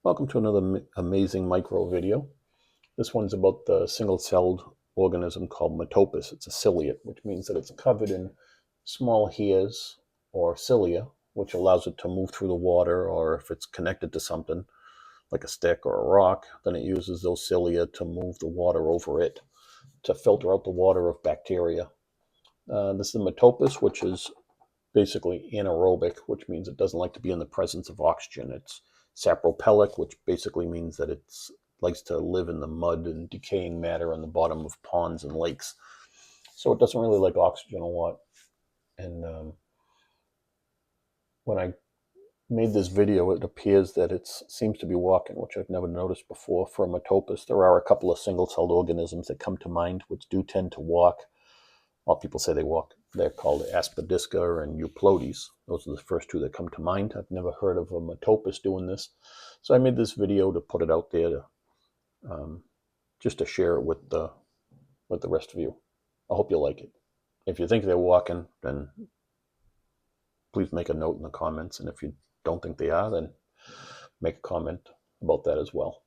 Welcome to another amazing micro video. This one's about the single-celled organism called Metopus. It's a ciliate, which means that it's covered in small hairs or cilia, which allows it to move through the water, or if it's connected to something like a stick or a rock, then it uses those cilia to move the water over it to filter out the water of bacteria. This is the Metopus, which is basically anaerobic, which means it doesn't like to be in the presence of oxygen. It's sapropellic, which basically means that it likes to live in the mud and decaying matter on the bottom of ponds and lakes. So it doesn't really like oxygen a lot. And when I made this video, it appears that it seems to be walking, which I've never noticed before for a Metopus. There are a couple of single-celled organisms that come to mind, which do tend to walk. A lot of people say they walk. They're called Aspidisca and Euplodes. Those are the first two that come to mind. I've never heard of a Metopus doing this. So I made this video to put it out there to just to share it with the rest of you. I hope you like it. If you think they're walking, then please make a note in the comments. And if you don't think they are, then make a comment about that as well.